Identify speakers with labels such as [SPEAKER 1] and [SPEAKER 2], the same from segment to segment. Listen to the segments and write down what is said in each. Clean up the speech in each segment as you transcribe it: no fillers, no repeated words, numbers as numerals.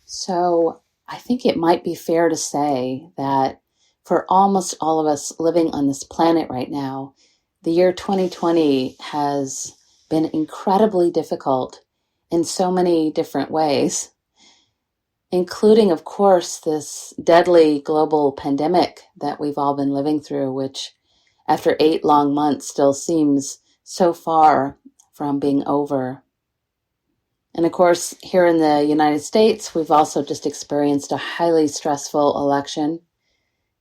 [SPEAKER 1] So I think it might be fair to say that for almost all of us living on this planet right now, the year 2020 has been incredibly difficult in so many different ways, including, of course, this deadly global pandemic that we've all been living through, which after 8 long months still seems so far from being over. And of course, here in the United States, we've also just experienced a highly stressful election.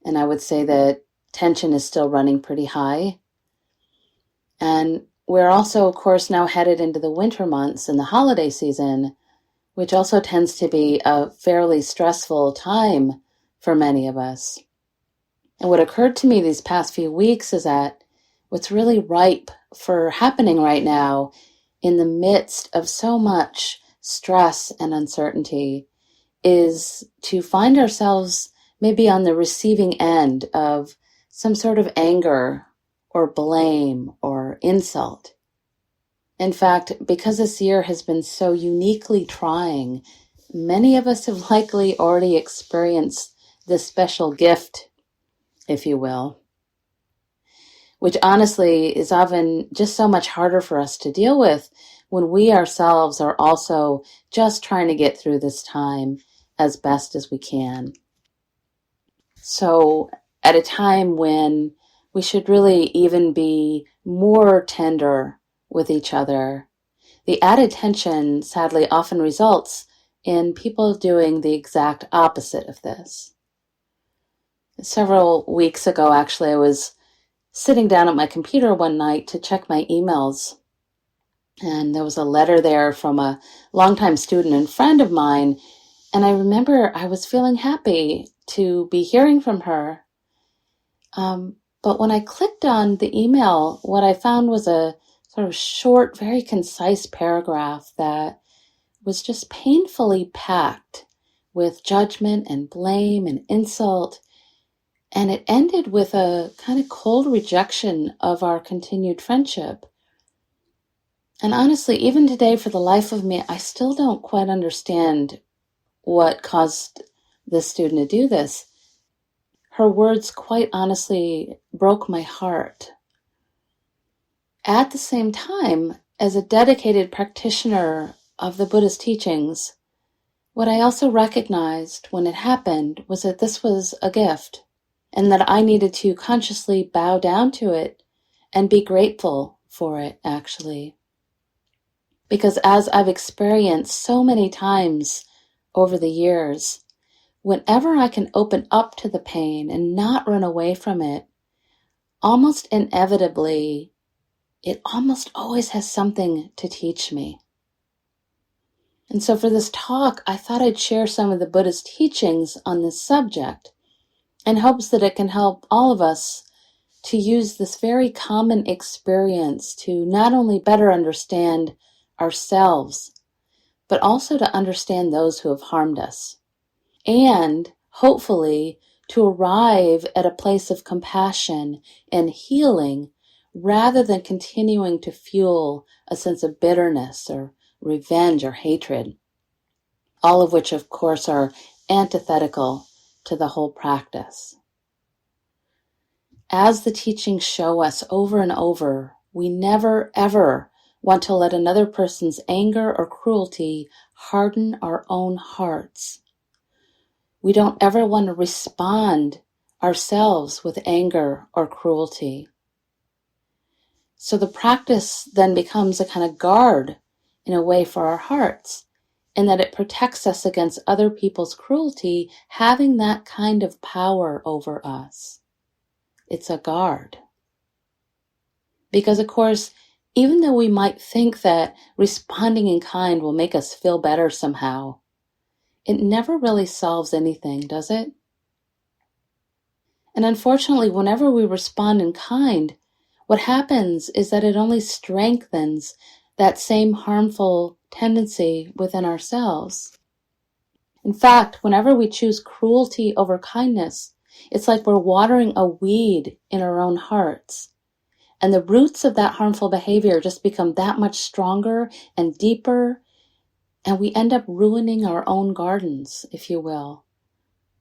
[SPEAKER 1] And I would say that tension is still running pretty high. And we're also, of course, now headed into the winter months and the holiday season, which also tends to be a fairly stressful time for many of us. And what occurred to me these past few weeks is that what's really ripe for happening right now in the midst of so much stress and uncertainty is to find ourselves maybe on the receiving end of some sort of anger or blame or insult. In fact, because this year has been so uniquely trying, many of us have likely already experienced this special gift, if you will, which honestly is often just so much harder for us to deal with when we ourselves are also just trying to get through this time as best as we can. So at a time when we should really even be more tender with each other, the added tension sadly often results in people doing the exact opposite of this. Several weeks ago, actually, I was sitting down at my computer one night to check my emails. And there was a letter there from a longtime student and friend of mine. And I remember I was feeling happy to be hearing from her. But when I clicked on the email, what I found was a sort of short, very concise paragraph that was just painfully packed with judgment and blame and insult. And it ended with a kind of cold rejection of our continued friendship. And honestly, even today, for the life of me, I still don't quite understand what caused this student to do this. Her words quite honestly broke my heart. At the same time, as a dedicated practitioner of the Buddhist teachings, what I also recognized when it happened was that this was a gift, and that I needed to consciously bow down to it and be grateful for it, actually. Because as I've experienced so many times over the years, whenever I can open up to the pain and not run away from it, almost inevitably, it almost always has something to teach me. And so for this talk, I thought I'd share some of the Buddhist teachings on this subject in hopes that it can help all of us to use this very common experience to not only better understand ourselves, but also to understand those who have harmed us, and hopefully to arrive at a place of compassion and healing rather than continuing to fuel a sense of bitterness or revenge or hatred, all of which, of course, are antithetical to the whole practice. As the teachings show us over and over, we never, ever want to let another person's anger or cruelty harden our own hearts. We don't ever want to respond ourselves with anger or cruelty. So the practice then becomes a kind of guard in a way for our hearts, in that it protects us against other people's cruelty having that kind of power over us. It's a guard. Because, of course, even though we might think that responding in kind will make us feel better somehow, it never really solves anything, does it? And unfortunately, whenever we respond in kind, what happens is that it only strengthens that same harmful tendency within ourselves. In fact, whenever we choose cruelty over kindness, it's like we're watering a weed in our own hearts. And the roots of that harmful behavior just become that much stronger and deeper And we end up ruining our own gardens, if you will.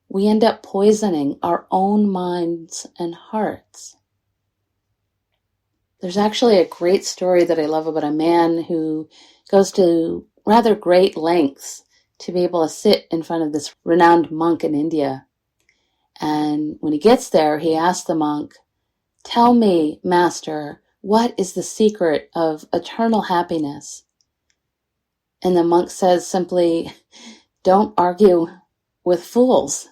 [SPEAKER 1] We end up poisoning our own minds and hearts. There's actually a great story that I love about a man who goes to rather great lengths to be able to sit in front of this renowned monk in India. And when he gets there, he asks the monk, "Tell me, Master, what is the secret of eternal happiness?" And the monk says simply, "Don't argue with fools."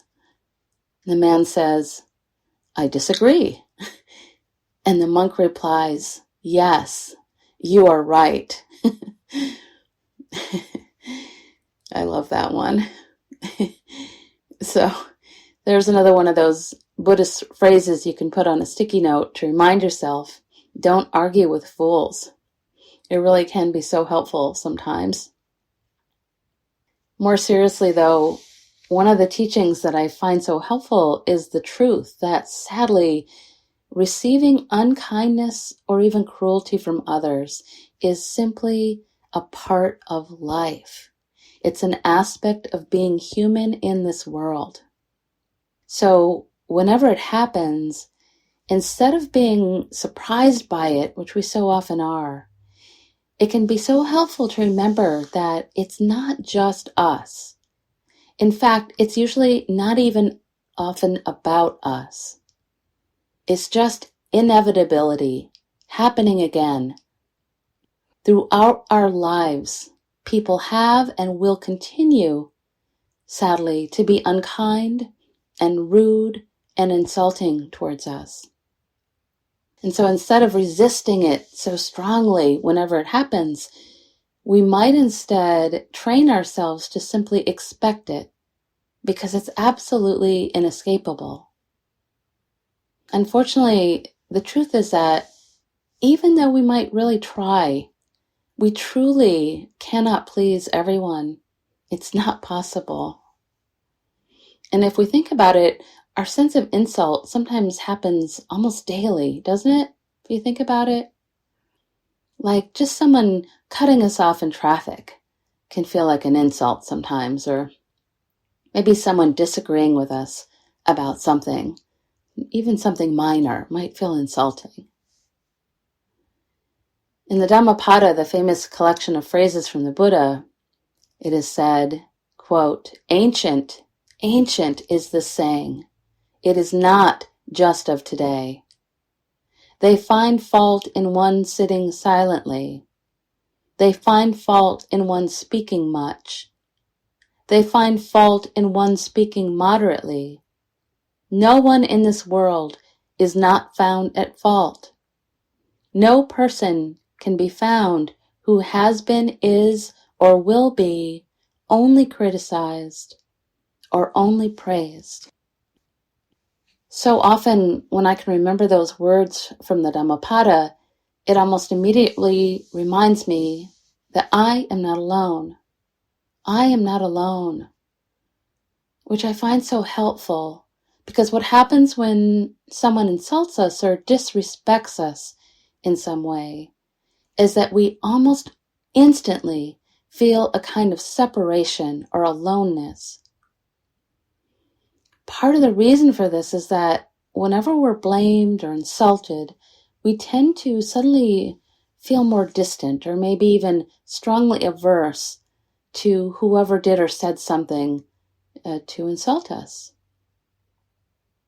[SPEAKER 1] The man says, "I disagree." And the monk replies, "Yes, you are right." I love that one. So there's another one of those Buddhist phrases you can put on a sticky note to remind yourself, don't argue with fools. It really can be so helpful sometimes. More seriously, though, one of the teachings that I find so helpful is the truth that, sadly, receiving unkindness or even cruelty from others is simply a part of life. It's an aspect of being human in this world. So whenever it happens, instead of being surprised by it, which we so often are, it can be so helpful to remember that it's not just us. In fact, it's usually not even often about us. It's just inevitability happening again. Throughout our lives, people have and will continue, sadly, to be unkind and rude and insulting towards us. And so instead of resisting it so strongly whenever it happens, we might instead train ourselves to simply expect it because it's absolutely inescapable. Unfortunately, the truth is that even though we might really try, we truly cannot please everyone. It's not possible. And if we think about it, our sense of insult sometimes happens almost daily, doesn't it? If you think about it. Like just someone cutting us off in traffic can feel like an insult sometimes, or maybe someone disagreeing with us about something, even something minor, might feel insulting. In the Dhammapada, the famous collection of phrases from the Buddha, it is said, quote, ancient is this saying. It is not just of today. They find fault in one sitting silently. They find fault in one speaking much. They find fault in one speaking moderately. No one in this world is not found at fault. No person can be found who has been, is, or will be only criticized or only praised. So often when I can remember those words from the Dhammapada, it almost immediately reminds me that I am not alone. I am not alone, which I find so helpful because what happens when someone insults us or disrespects us in some way is that we almost instantly feel a kind of separation or aloneness. Part of the reason for this is that whenever we're blamed or insulted, we tend to suddenly feel more distant or maybe even strongly averse to whoever did or said something to insult us.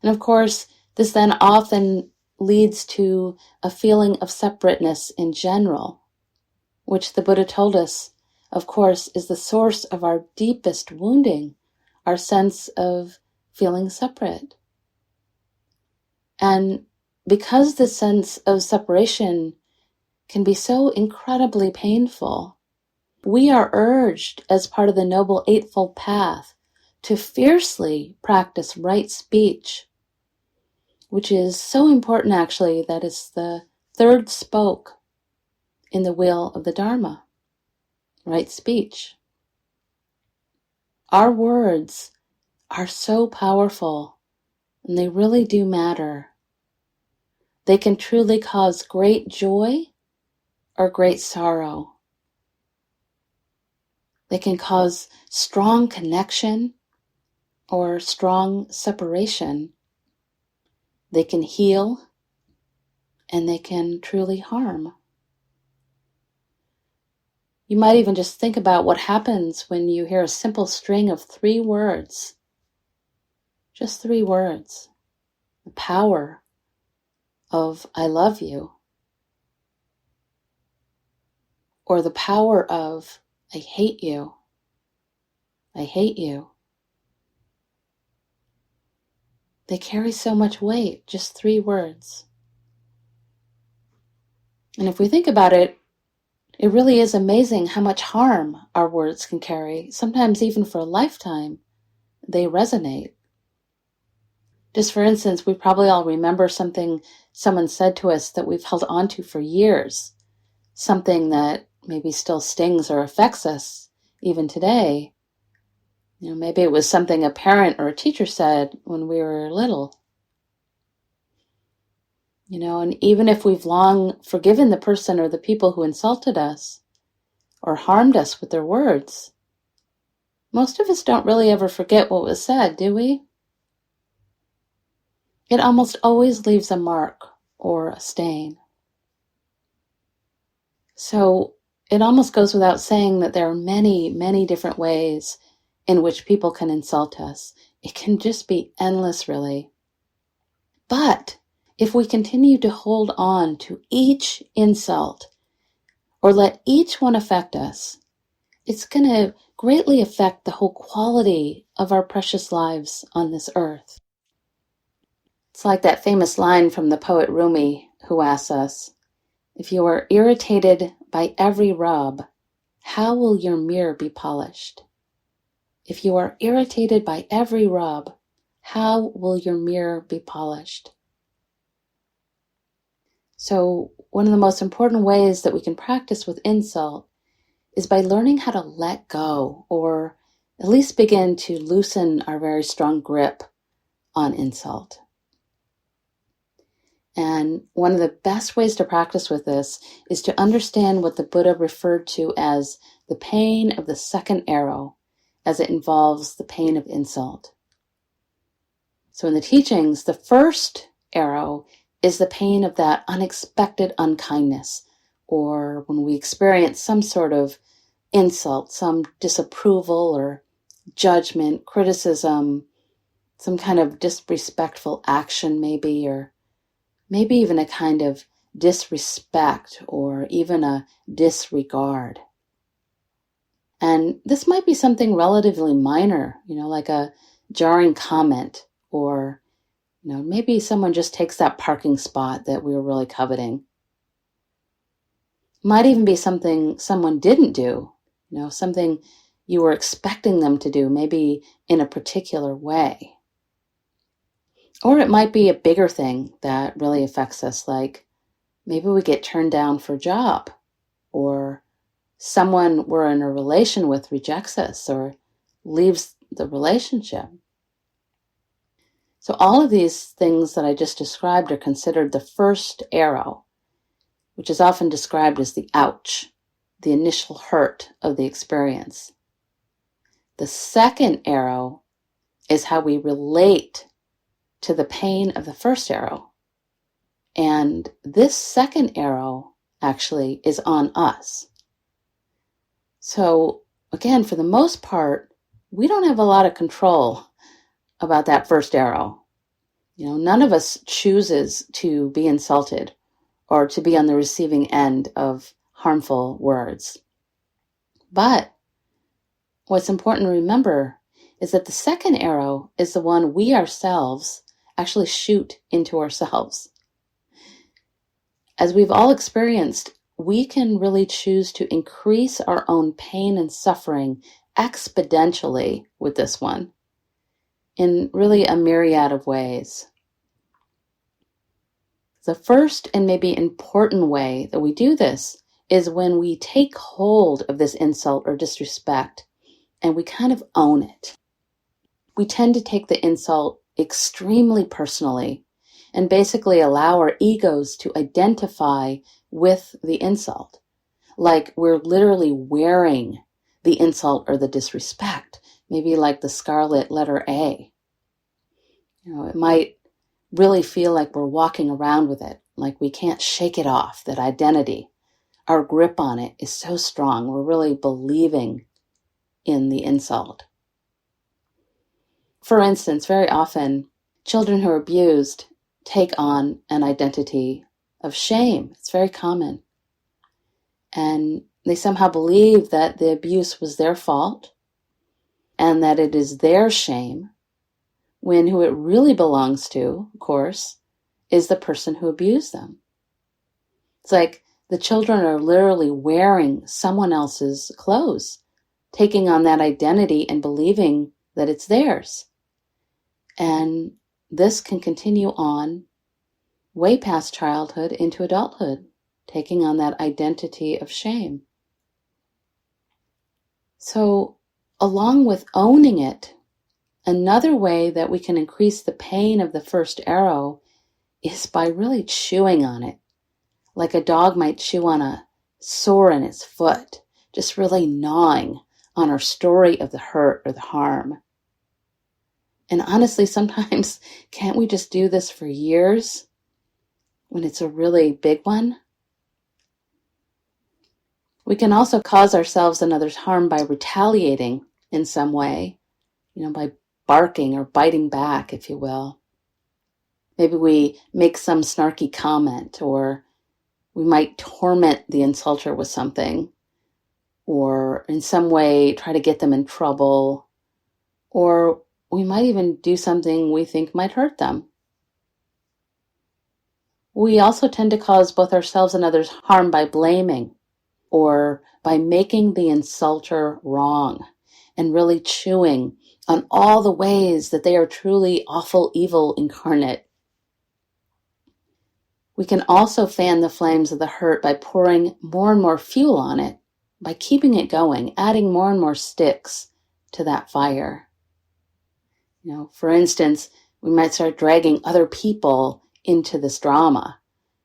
[SPEAKER 1] And of course, this then often leads to a feeling of separateness in general, which the Buddha told us, of course, is the source of our deepest wounding, our sense of feeling separate. And because the sense of separation can be so incredibly painful, we are urged as part of the Noble Eightfold Path to fiercely practice right speech, which is so important actually that it's the third spoke in the wheel of the Dharma, right speech. Our words are so powerful and they really do matter. They can truly cause great joy or great sorrow. They can cause strong connection or strong separation. They can heal, and they can truly harm. You might even just think about what happens when you hear a simple string of 3 words. Just 3 words. The power of I love you. Or the power of I hate you. I hate you. They carry so much weight, just 3 words. And if we think about it, it really is amazing how much harm our words can carry. Sometimes even for a lifetime, they resonate. Just for instance, we probably all remember something someone said to us that we've held on to for years. Something that maybe still stings or affects us even today. Maybe it was something a parent or a teacher said when we were little. And even if we've long forgiven the person or the people who insulted us or harmed us with their words, most of us don't really ever forget what was said, do we? It almost always leaves a mark or a stain. So it almost goes without saying that there are many, many different ways in which people can insult us. It can just be endless, really. But if we continue to hold on to each insult or let each one affect us, it's going to greatly affect the whole quality of our precious lives on this earth. It's like that famous line from the poet Rumi, who asks us, if you are irritated by every rub, how will your mirror be polished? If you are irritated by every rub, how will your mirror be polished? So one of the most important ways that we can practice with insult is by learning how to let go, or at least begin to loosen our very strong grip on insult. And one of the best ways to practice with this is to understand what the Buddha referred to as the pain of the second arrow, as it involves the pain of insult. So in the teachings, the first arrow is the pain of that unexpected unkindness, or when we experience some sort of insult, some disapproval or judgment, criticism, some kind of disrespectful action maybe, or maybe even a kind of disrespect or even a disregard. And this might be something relatively minor, like a jarring comment, or maybe someone just takes that parking spot that we were really coveting. Might even be something someone didn't do, something you were expecting them to do, maybe in a particular way. Or it might be a bigger thing that really affects us, like maybe we get turned down for a job, or someone we're in a relation with rejects us or leaves the relationship. So all of these things that I just described are considered the first arrow, which is often described as the ouch, the initial hurt of the experience. The second arrow is how we relate to the pain of the first arrow. And this second arrow actually is on us. So again, for the most part, we don't have a lot of control about that first arrow. None of us chooses to be insulted or to be on the receiving end of harmful words. But what's important to remember is that the second arrow is the one we ourselves actually shoot into ourselves. As we've all experienced, we can really choose to increase our own pain and suffering exponentially with this one, in really a myriad of ways. The first and maybe important way that we do this is when we take hold of this insult or disrespect and we kind of own it. We tend to take the insult extremely personally and basically allow our egos to identify with the insult. Like we're literally wearing the insult or the disrespect, maybe like the scarlet letter A. It might really feel like we're walking around with it, like we can't shake it off, that identity. Our grip on it is so strong. We're really believing in the insult. For instance, very often, children who are abused take on an identity of shame. It's very common. And they somehow believe that the abuse was their fault and that it is their shame, when who it really belongs to, of course, is the person who abused them. It's like the children are literally wearing someone else's clothes, taking on that identity and believing that it's theirs. And this can continue on way past childhood into adulthood, taking on that identity of shame. So, along with owning it, another way that we can increase the pain of the first arrow is by really chewing on it, like a dog might chew on a sore in its foot, just really gnawing on our story of the hurt or the harm. And honestly, sometimes can't we just do this for years when it's a really big one? We can also cause ourselves and others harm by retaliating in some way, by barking or biting back, if you will. Maybe we make some snarky comment, or we might torment the insulter with something, or in some way try to get them in trouble, or we might even do something we think might hurt them. We also tend to cause both ourselves and others harm by blaming, or by making the insulter wrong and really chewing on all the ways that they are truly awful evil incarnate. We can also fan the flames of the hurt by pouring more and more fuel on it, by keeping it going, adding more and more sticks to that fire. For instance, we might start dragging other people into this drama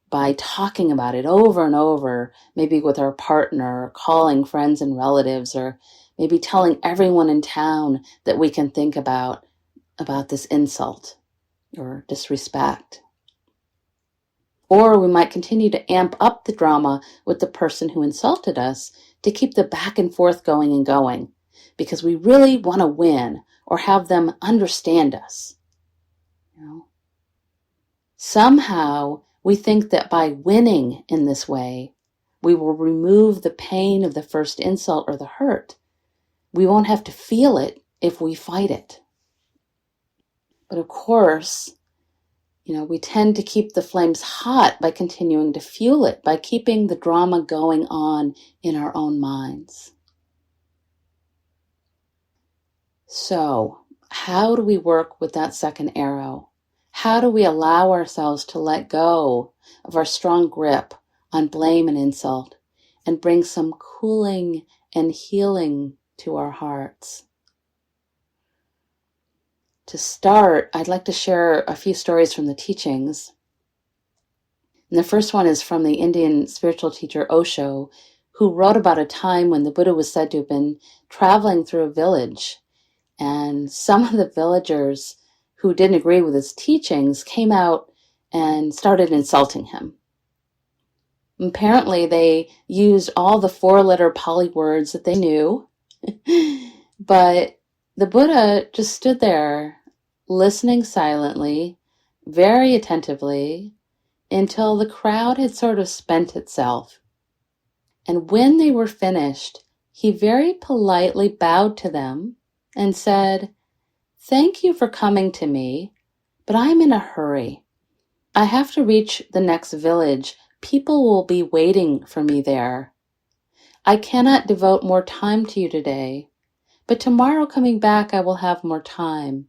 [SPEAKER 1] by talking about it over and over, maybe with our partner, or calling friends and relatives, or maybe telling everyone in town that we can think about this insult or disrespect. Or we might continue to amp up the drama with the person who insulted us to keep the back and forth going and going, because we really want to win or have them understand us. Somehow we think that by winning in this way, we will remove the pain of the first insult or the hurt. We won't have to feel it if we fight it. But of course, we tend to keep the flames hot by continuing to fuel it, by keeping the drama going on in our own minds. So, how do we work with that second arrow? How do we allow ourselves to let go of our strong grip on blame and insult and bring some cooling and healing to our hearts? To start, I'd like to share a few stories from the teachings. And the first one is from the Indian spiritual teacher Osho, who wrote about a time when the Buddha was said to have been traveling through a village, and some of the villagers who didn't agree with his teachings came out and started insulting him. Apparently, they used all the 4-letter Pali words that they knew, but the Buddha just stood there, listening silently, very attentively, until the crowd had sort of spent itself. And when they were finished, he very politely bowed to them and said, "Thank you for coming to me, but I'm in a hurry. I have to reach the next village. People will be waiting for me there. I cannot devote more time to you today, but tomorrow coming back I will have more time.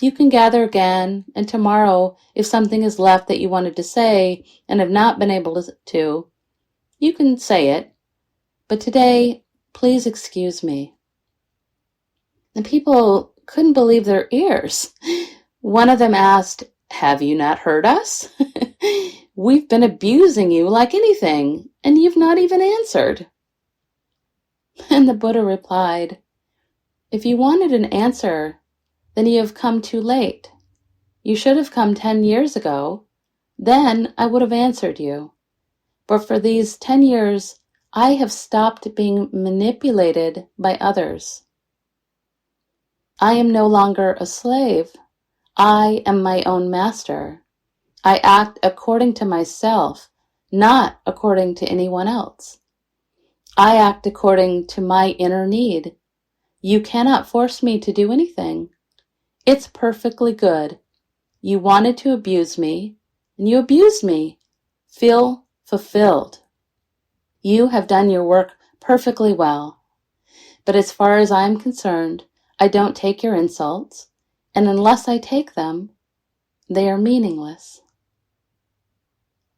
[SPEAKER 1] You can gather again, and tomorrow, if something is left that you wanted to say and have not been able to, you can say it. But today, please excuse me." And people couldn't believe their ears. One of them asked, "Have you not heard us? We've been abusing you like anything, and you've not even answered." And the Buddha replied, "If you wanted an answer, then you have come too late. You should have come 10 years ago. Then I would have answered you. But for these 10 years, I have stopped being manipulated by others. I am no longer a slave. I am my own master. I act according to myself, not according to anyone else. I act according to my inner need. You cannot force me to do anything. It's perfectly good. You wanted to abuse me, and you abused me. Feel fulfilled. You have done your work perfectly well. But as far as I am concerned, I don't take your insults, and unless I take them, they are meaningless.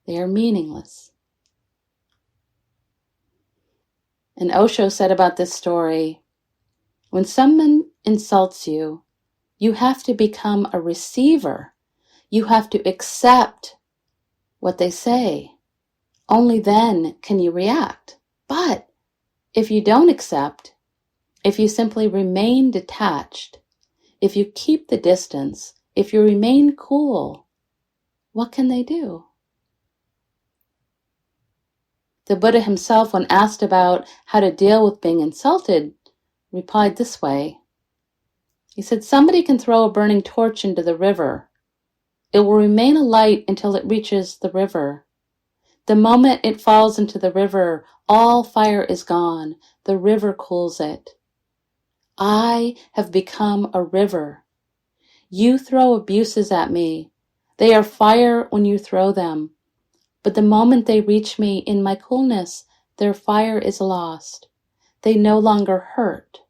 [SPEAKER 1] They are meaningless." And Osho said about this story, when someone insults you, you have to become a receiver. You have to accept what they say. Only then can you react. But if you don't accept, if you simply remain detached, if you keep the distance, if you remain cool, what can they do? The Buddha himself, when asked about how to deal with being insulted, replied this way. He said, "Somebody can throw a burning torch into the river. It will remain alight until it reaches the river. The moment it falls into the river, all fire is gone. The river cools it. I have become a river. You throw abuses at me. They are fire when you throw them. But the moment they reach me in my coolness, their fire is lost. They no longer hurt.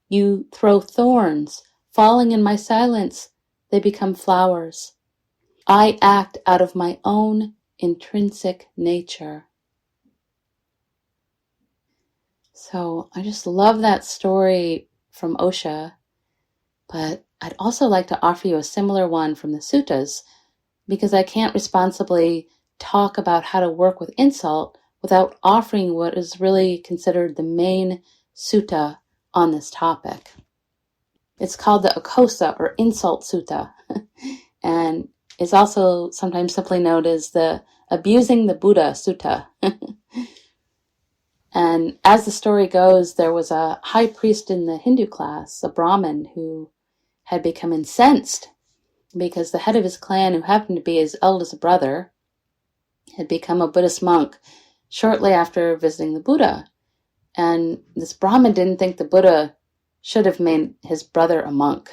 [SPEAKER 1] You throw thorns. Falling in my silence, they become flowers. I act out of my own intrinsic nature." So I just love that story from Osho, but I'd also like to offer you a similar one from the suttas, because I can't responsibly talk about how to work with insult without offering what is really considered the main sutta on this topic. It's called the Akosa, or Insult Sutta, and is also sometimes simply known as the Abusing the Buddha Sutta. And as the story goes, there was a high priest in the Hindu class, a Brahmin, who had become incensed because the head of his clan, who happened to be his eldest brother, had become a Buddhist monk shortly after visiting the Buddha. And this Brahmin didn't think the Buddha should have made his brother a monk.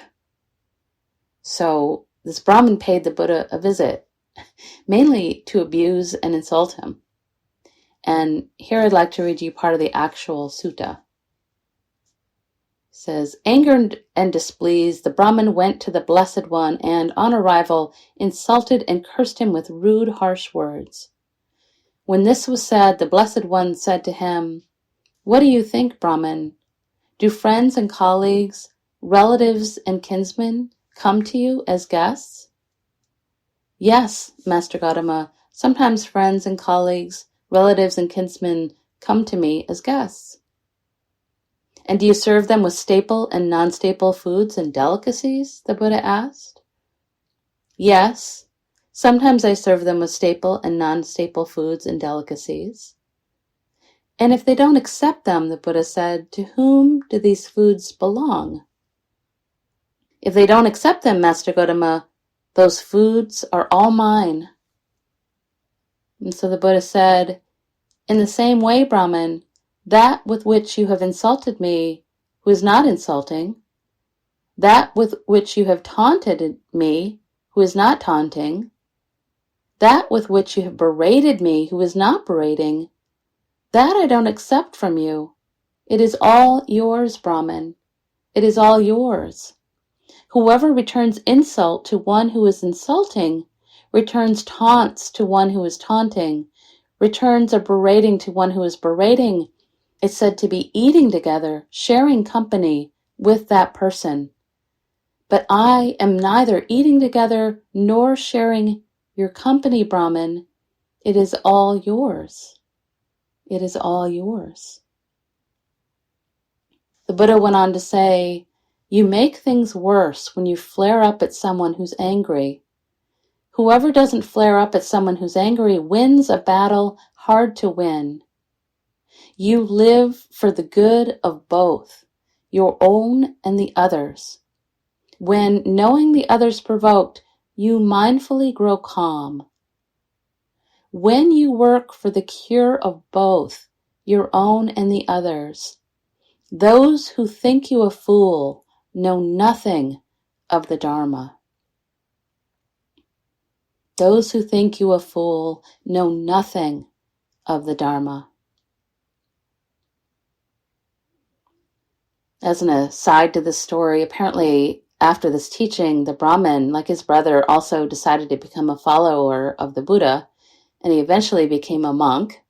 [SPEAKER 1] So this Brahmin paid the Buddha a visit, mainly to abuse and insult him. And here I'd like to read you part of the actual sutta. It says, "Angered and displeased, the Brahmin went to the Blessed One and, on arrival, insulted and cursed him with rude, harsh words. When this was said, the Blessed One said to him, 'What do you think, Brahmin? Do friends and colleagues, relatives and kinsmen come to you as guests?' 'Yes, Master Gautama, sometimes friends and colleagues, relatives and kinsmen come to me as guests.' 'And do you serve them with staple and non-staple foods and delicacies?' the Buddha asked. 'Yes, sometimes I serve them with staple and non-staple foods and delicacies.' 'And if they don't accept them,' the Buddha said, 'to whom do these foods belong?' 'If they don't accept them, Master Gautama, those foods are all mine.' And so the Buddha said, 'In the same way, Brahmin, that with which you have insulted me, who is not insulting, that with which you have taunted me, who is not taunting, that with which you have berated me, who is not berating, that I don't accept from you. It is all yours, Brahmin. It is all yours. Whoever returns insult to one who is insulting, returns taunts to one who is taunting, returns a berating to one who is berating, is said to be eating together, sharing company with that person. But I am neither eating together nor sharing your company, Brahmin. It is all yours. It is all yours." The Buddha went on to say, "You make things worse when you flare up at someone who's angry. Whoever doesn't flare up at someone who's angry wins a battle hard to win. You live for the good of both, your own and the others. When, knowing the others provoked, you mindfully grow calm. When you work for the cure of both, your own and the others, those who think you a fool know nothing of the Dharma." Those who think you a fool know nothing of the Dharma. As an aside to this story, apparently after this teaching, the Brahmin, like his brother, also decided to become a follower of the Buddha, and he eventually became a monk.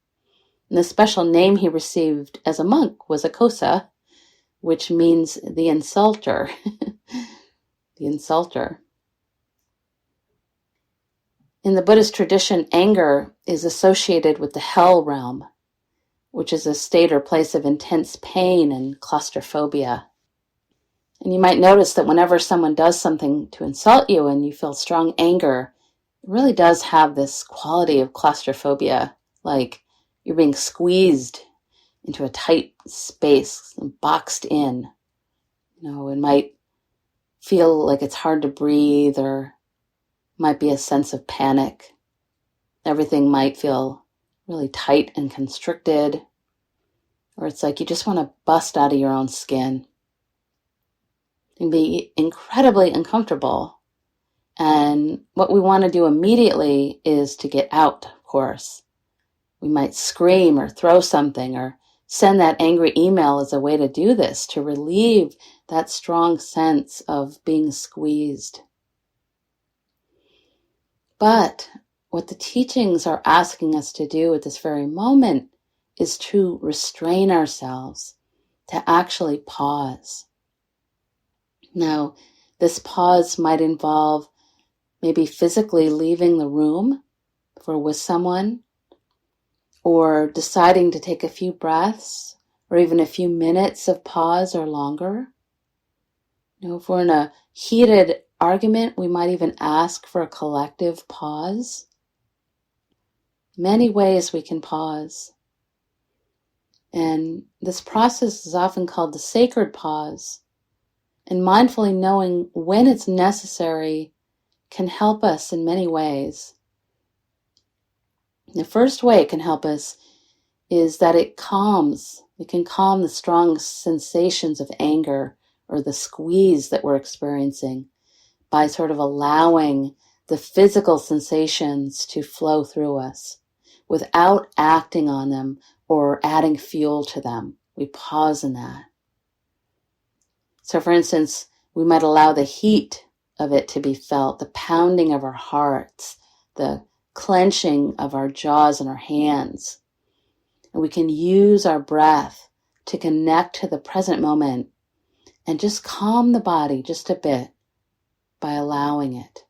[SPEAKER 1] And the special name he received as a monk was Akosa, which means the insulter. The insulter. In the Buddhist tradition, anger is associated with the hell realm, which is a state or place of intense pain and claustrophobia. And you might notice that whenever someone does something to insult you and you feel strong anger, it really does have this quality of claustrophobia, like you're being squeezed into a tight space and boxed in. It might feel like it's hard to breathe, or might be a sense of panic. Everything might feel really tight and constricted, or it's like you just want to bust out of your own skin and be incredibly uncomfortable. And what we want to do immediately is to get out, of course. We might scream or throw something or send that angry email as a way to do this, to relieve that strong sense of being squeezed. But what the teachings are asking us to do at this very moment is to restrain ourselves, to actually pause. Now, this pause might involve maybe physically leaving the room if we're with someone, or deciding to take a few breaths, or even a few minutes of pause or longer. If we're in a heated argument, we might even ask for a collective pause. Many ways we can pause. And this process is often called the sacred pause. And mindfully knowing when it's necessary can help us in many ways. The first way it can help us is that it can calm the strong sensations of anger or the squeeze that we're experiencing by sort of allowing the physical sensations to flow through us without acting on them or adding fuel to them. We pause in that. So for instance, we might allow the heat of it to be felt, the pounding of our hearts, the clenching of our jaws and our hands. And we can use our breath to connect to the present moment and just calm the body just a bit by allowing it.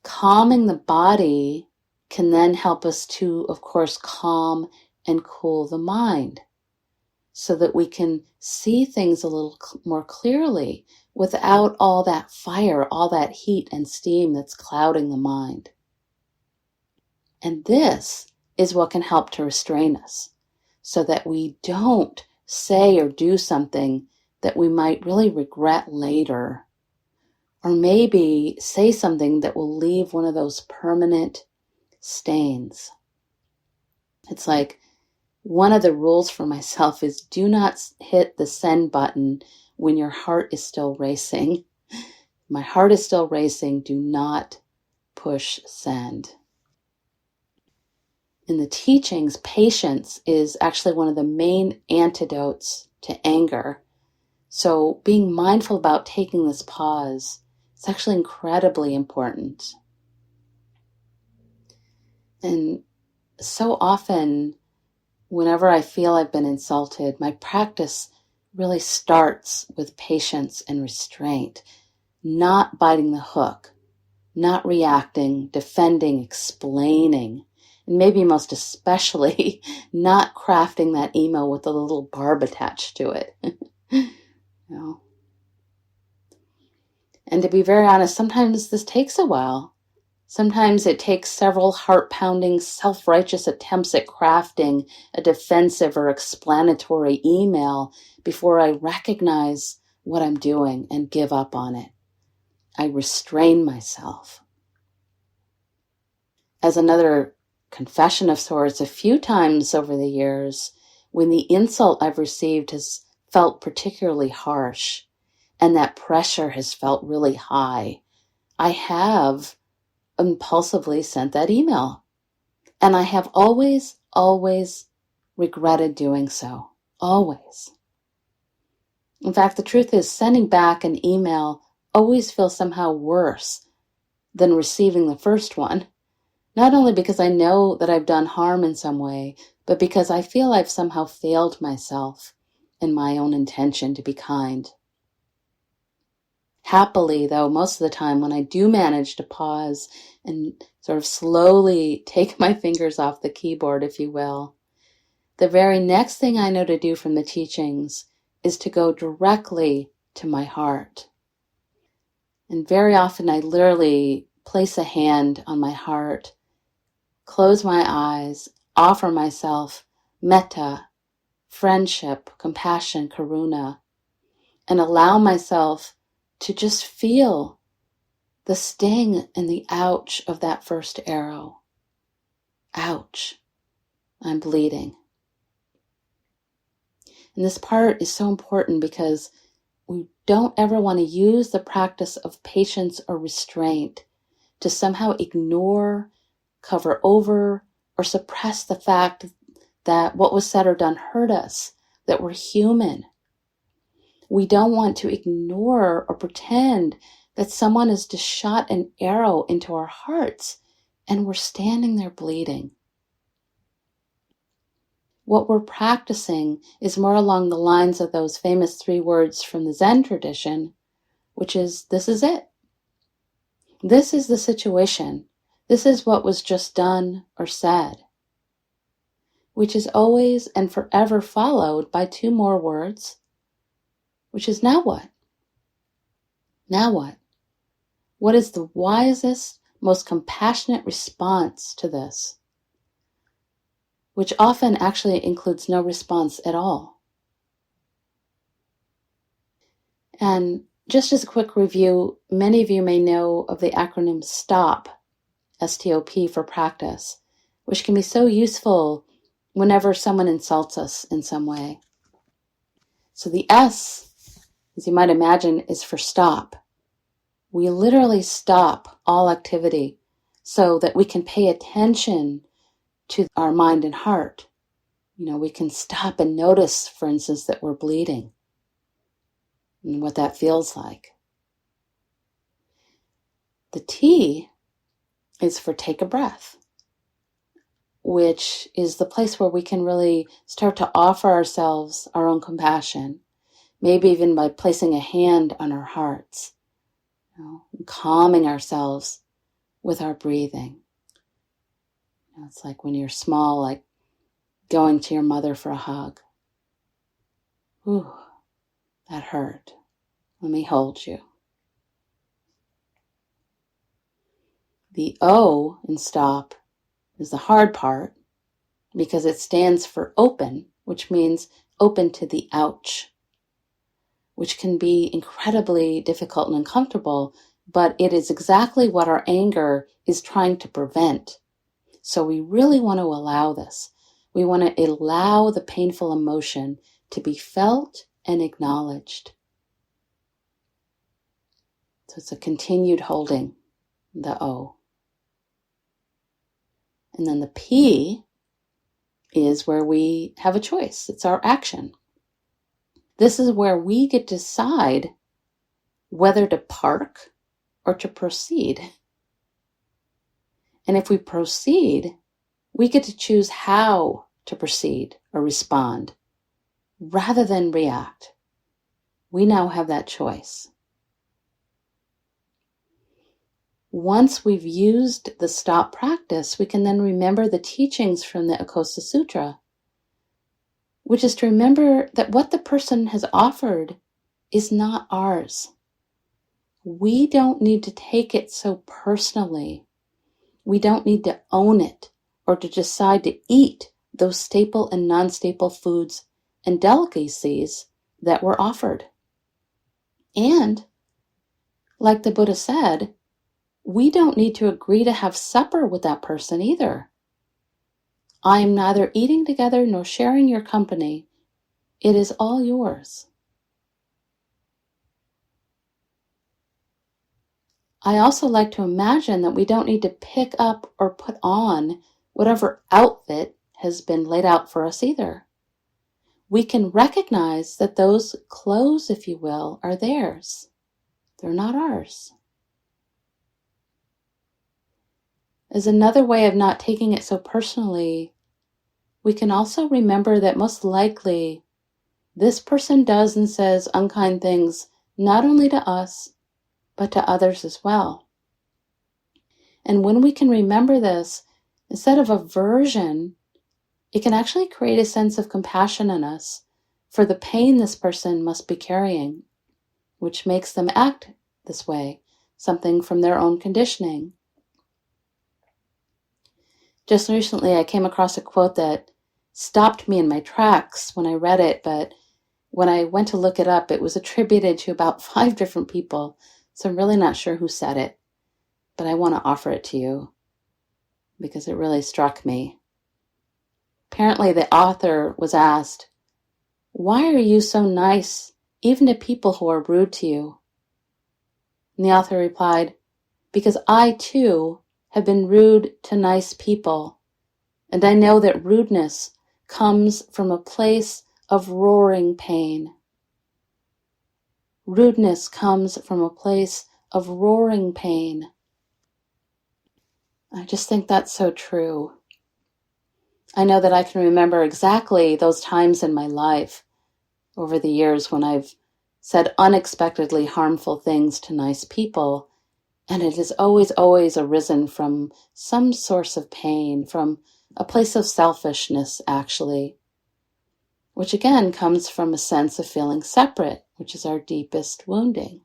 [SPEAKER 1] Calming the body can then help us to, of course, calm and cool the mind so that we can see things a little more clearly without all that fire, all that heat and steam that's clouding the mind. And this is what can help to restrain us so that we don't say or do something that we might really regret later, or maybe say something that will leave one of those permanent stains. It's like one of the rules for myself is do not hit the send button when your heart is still racing. My heart is still racing. Do not push send. In the teachings, patience is actually one of the main antidotes to anger. So being mindful about taking this pause is actually incredibly important. And so often, whenever I feel I've been insulted, my practice really starts with patience and restraint, not biting the hook, not reacting, defending, explaining. And maybe most especially not crafting that email with a little barb attached to it. And to be very honest, sometimes this takes a while. Sometimes it takes several heart-pounding, self-righteous attempts at crafting a defensive or explanatory email before I recognize what I'm doing and give up on it. I restrain myself. As another confession of sorts, a few times over the years, when the insult I've received has felt particularly harsh and that pressure has felt really high, I have impulsively sent that email. And I have always regretted doing so. Always. In fact, the truth is, sending back an email always feels somehow worse than receiving the first one. Not only because I know that I've done harm in some way, but because I feel I've somehow failed myself in my own intention to be kind. Happily, though, most of the time when I do manage to pause and sort of slowly take my fingers off the keyboard, if you will, the very next thing I know to do from the teachings is to go directly to my heart. And very often I literally place a hand on my heart, close my eyes, offer myself metta, friendship, compassion, karuna, and allow myself to just feel the sting and the ouch of that first arrow. Ouch. I'm bleeding. And this part is so important because we don't ever want to use the practice of patience or restraint to somehow ignore, cover over, or suppress the fact that what was said or done hurt us, that we're human. We don't want to ignore or pretend that someone has just shot an arrow into our hearts and we're standing there bleeding. What we're practicing is more along the lines of those famous 3 words from the Zen tradition, which is, this is it. This is the situation. This is what was just done or said, which is always and forever followed by 2 more words, which is now what? Now what? What is the wisest, most compassionate response to this? Which often actually includes no response at all. And just as a quick review, many of you may know of the acronym STOP, S-T-O-P for practice, which can be so useful whenever someone insults us in some way. So the S, as you might imagine, is for stop. We literally stop all activity so that we can pay attention to our mind and heart. We can stop and notice, for instance, that we're bleeding and what that feels like. The T is for take a breath, which is the place where we can really start to offer ourselves our own compassion, maybe even by placing a hand on our hearts, calming ourselves with our breathing. It's like when you're small, like going to your mother for a hug. Ooh, that hurt. Let me hold you. The O in stop is the hard part because it stands for open, which means open to the ouch, which can be incredibly difficult and uncomfortable, but it is exactly what our anger is trying to prevent. So we really want to allow this. We want to allow the painful emotion to be felt and acknowledged. So it's a continued holding, the O. And then the P is where we have a choice. It's our action. This is where we get to decide whether to park or to proceed. And if we proceed, we get to choose how to proceed or respond rather than react. We now have that choice. Once we've used the stop practice, practice, we can then remember the teachings from the Acosta Sutra, which is to remember that what the person has offered is not ours. We don't need to take it so personally. We don't need to own it or to decide to eat those staple and non-staple foods and delicacies that were offered. And, like the Buddha said, we don't need to agree to have supper with that person either. I am neither eating together nor sharing your company. It is all yours. I also like to imagine that we don't need to pick up or put on whatever outfit has been laid out for us either. We can recognize that those clothes, if you will, are theirs. They're not ours. As another way of not taking it so personally, we can also remember that most likely this person does and says unkind things not only to us, but to others as well. And when we can remember this, instead of aversion, it can actually create a sense of compassion in us for the pain this person must be carrying, which makes them act this way, something from their own conditioning. Just recently, I came across a quote that stopped me in my tracks when I read it, but when I went to look it up, it was attributed to about 5 different people, so I'm really not sure who said it, but I want to offer it to you because it really struck me. Apparently, the author was asked, "Why are you so nice, even to people who are rude to you?" And the author replied, "Because I, too, have been rude to nice people, and I know that rudeness comes from a place of roaring pain." Rudeness comes from a place of roaring pain. I just think that's so true. I know that I can remember exactly those times in my life over the years when I've said unexpectedly harmful things to nice people, and it has always arisen from some source of pain, from a place of selfishness, actually, which again comes from a sense of feeling separate, which is our deepest wounding.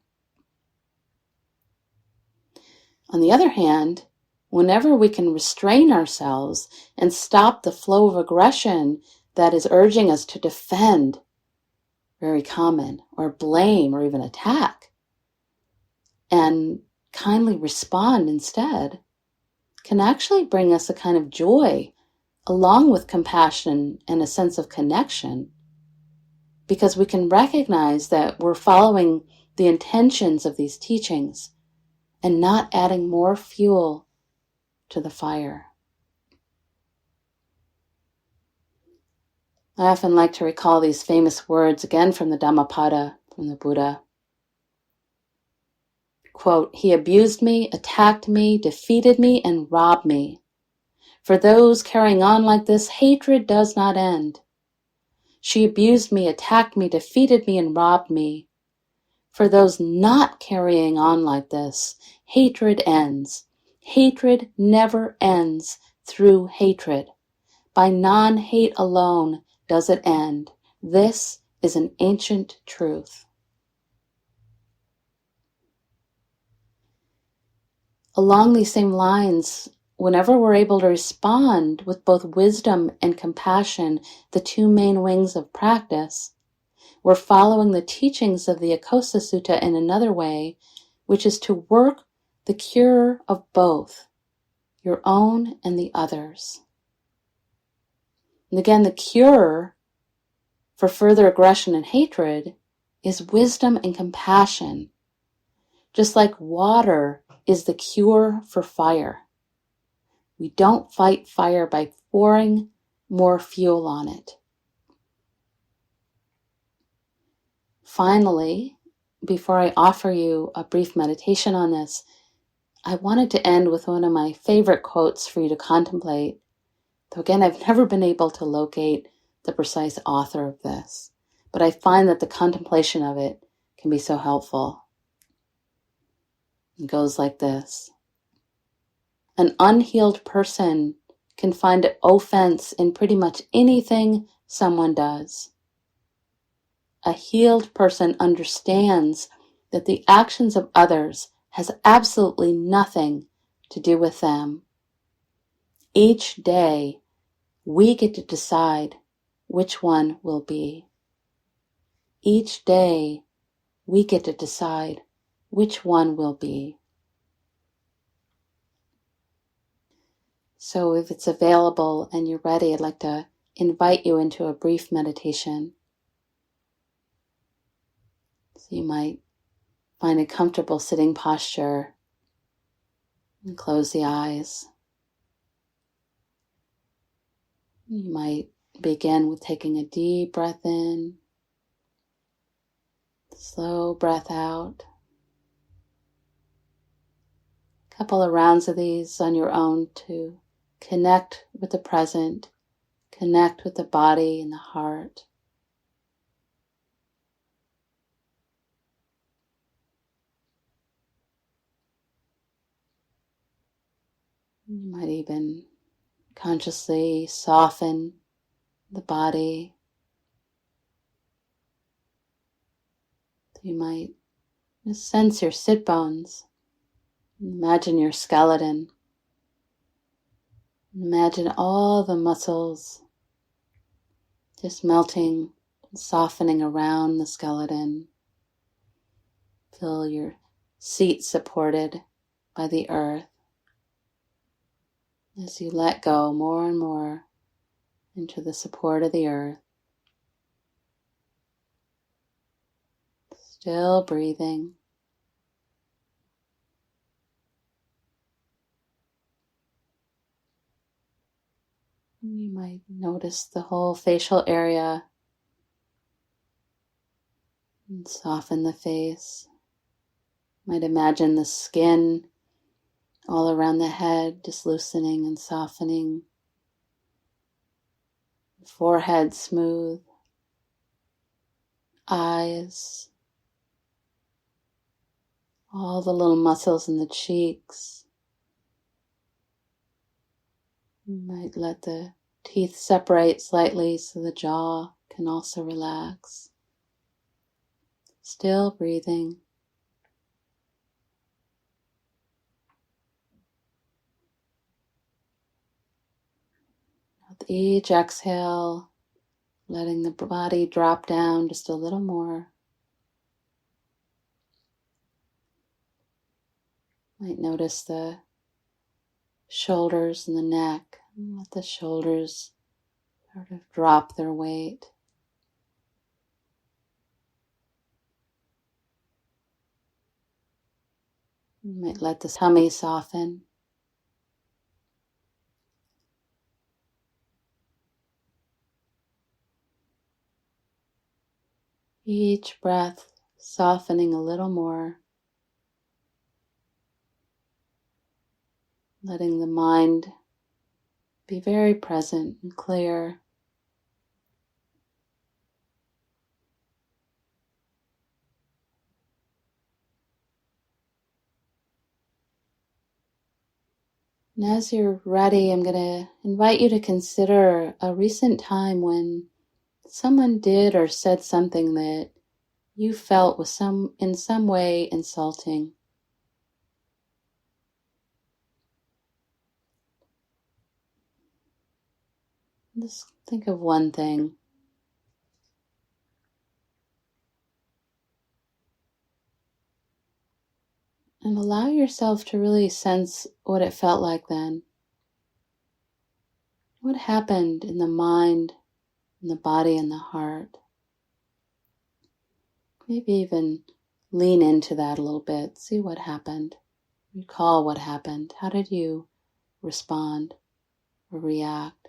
[SPEAKER 1] On the other hand, whenever we can restrain ourselves and stop the flow of aggression that is urging us to defend, very common, or blame, or even attack, and kindly respond instead, can actually bring us a kind of joy along with compassion and a sense of connection, because we can recognize that we're following the intentions of these teachings and not adding more fuel to the fire. I often like to recall these famous words again from the Dhammapada, from the Buddha. Quote, "He abused me, attacked me, defeated me, and robbed me. For those carrying on like this, hatred does not end. She abused me, attacked me, defeated me, and robbed me. For those not carrying on like this, hatred ends. Hatred never ends through hatred. By non-hate alone does it end. This is an ancient truth." Along these same lines, whenever we're able to respond with both wisdom and compassion, the 2 main wings of practice, we're following the teachings of the Acosta Sutta in another way, which is to work the cure of both, your own and the others. And again, the cure for further aggression and hatred is wisdom and compassion, just like water is the cure for fire. We don't fight fire by pouring more fuel on it. Finally, before I offer you a brief meditation on this, I wanted to end with one of my favorite quotes for you to contemplate. Though again, I've never been able to locate the precise author of this, but I find that the contemplation of it can be so helpful. It goes like this. An unhealed person can find offense in pretty much anything someone does. A healed person understands that the actions of others has absolutely nothing to do with them. Each day, we get to decide which one will be. Each day, we get to decide which one will be. So if it's available and you're ready, I'd like to invite you into a brief meditation. So you might find a comfortable sitting posture and close the eyes. You might begin with taking a deep breath in, slow breath out. A couple of rounds of these on your own to connect with the present, connect with the body and the heart. You might even consciously soften the body. You might just sense your sit bones. Imagine your skeleton. Imagine all the muscles just melting, softening around the skeleton. Feel your seat supported by the earth as you let go more and more into the support of the earth. Still breathing. You might notice the whole facial area and soften the face. You might imagine the skin all around the head just loosening and softening. Forehead smooth. Eyes. All the little muscles in the cheeks. You might let the teeth separate slightly so the jaw can also relax. Still breathing. With each exhale, letting the body drop down just a little more. Might notice the shoulders and the neck. Let the shoulders sort of drop their weight. You might let the tummy soften. Each breath softening a little more. Letting the mind be very present and clear. And as you're ready, I'm going to invite you to consider a recent time when someone did or said something that you felt was in some way insulting. Just think of one thing. And allow yourself to really sense what it felt like then. What happened in the mind, in the body, and the heart? Maybe even lean into that a little bit. See what happened. Recall what happened. How did you respond or react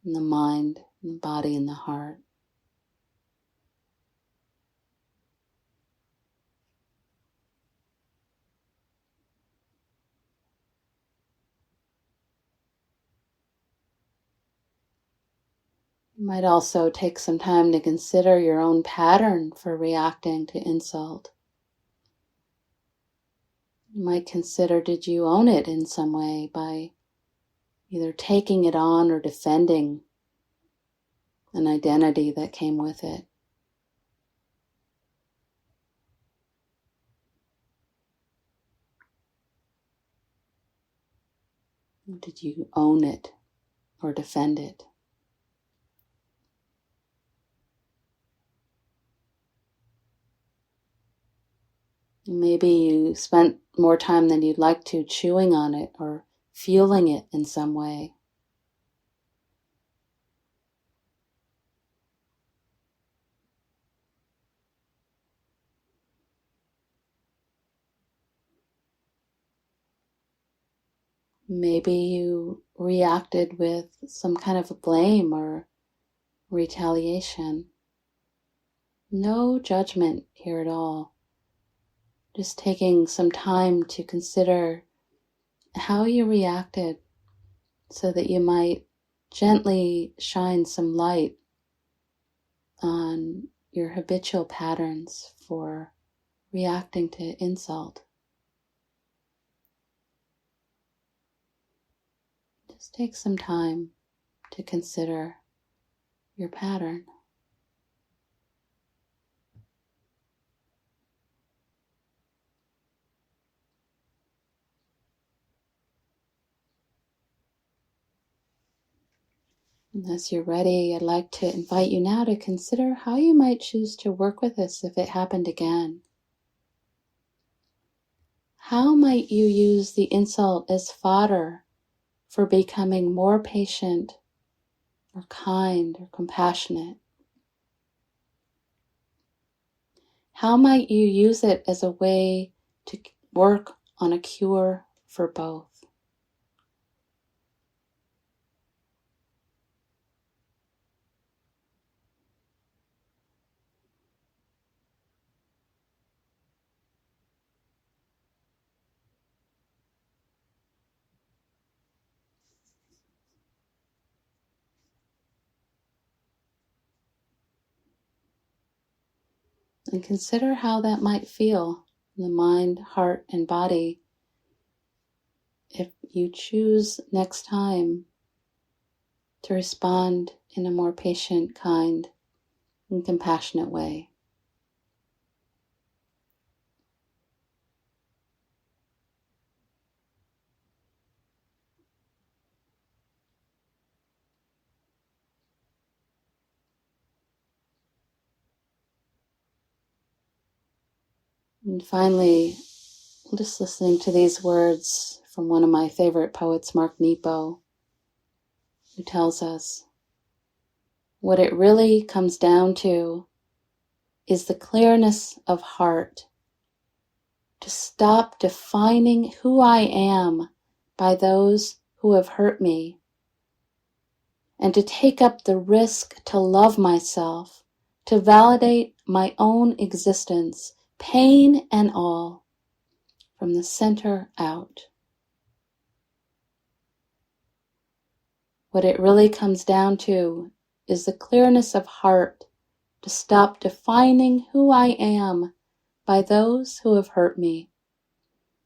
[SPEAKER 1] in the mind, in the body, and the heart? You might also take some time to consider your own pattern for reacting to insult. You might consider, did you own it in some way by either taking it on or defending an identity that came with it? Did you own it or defend it? Maybe you spent more time than you'd like to chewing on it or fueling it in some way. Maybe you reacted with some kind of blame or retaliation. No judgment here at all. Just taking some time to consider how you reacted so that you might gently shine some light on your habitual patterns for reacting to insult. Just take some time to consider your pattern. And as you're ready, I'd like to invite you now to consider how you might choose to work with this if it happened again. How might you use the insult as fodder for becoming more patient or kind or compassionate? How might you use it as a way to work on a cure for both? And consider how that might feel in the mind, heart, and body if you choose next time to respond in a more patient, kind, and compassionate way. And finally, just listening to these words from one of my favorite poets, Mark Nepo, who tells us, what it really comes down to is the clearness of heart, to stop defining who I am by those who have hurt me, and to take up the risk to love myself, to validate my own existence, pain and all, from the center out. What it really comes down to is the clearness of heart to stop defining who I am by those who have hurt me,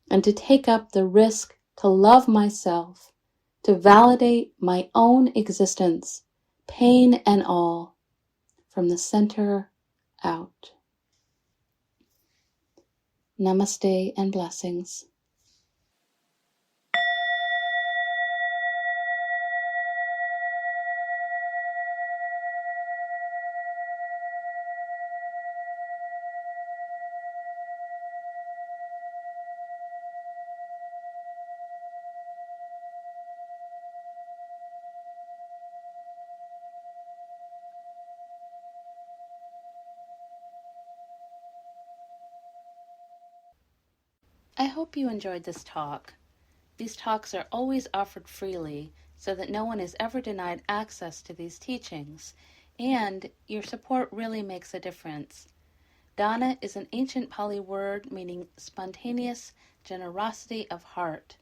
[SPEAKER 1] and to take up the risk to love myself, to validate my own existence, pain and all, from the center out. Namaste and blessings. I hope you enjoyed this talk. These talks are always offered freely so that no one is ever denied access to these teachings, and your support really makes a difference. Dana is an ancient Pali word meaning spontaneous generosity of heart.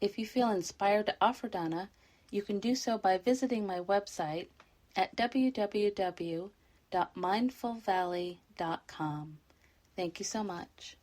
[SPEAKER 1] If you feel inspired to offer dana, you can do so by visiting my website at www.mindfulvalley.com. Thank you so much.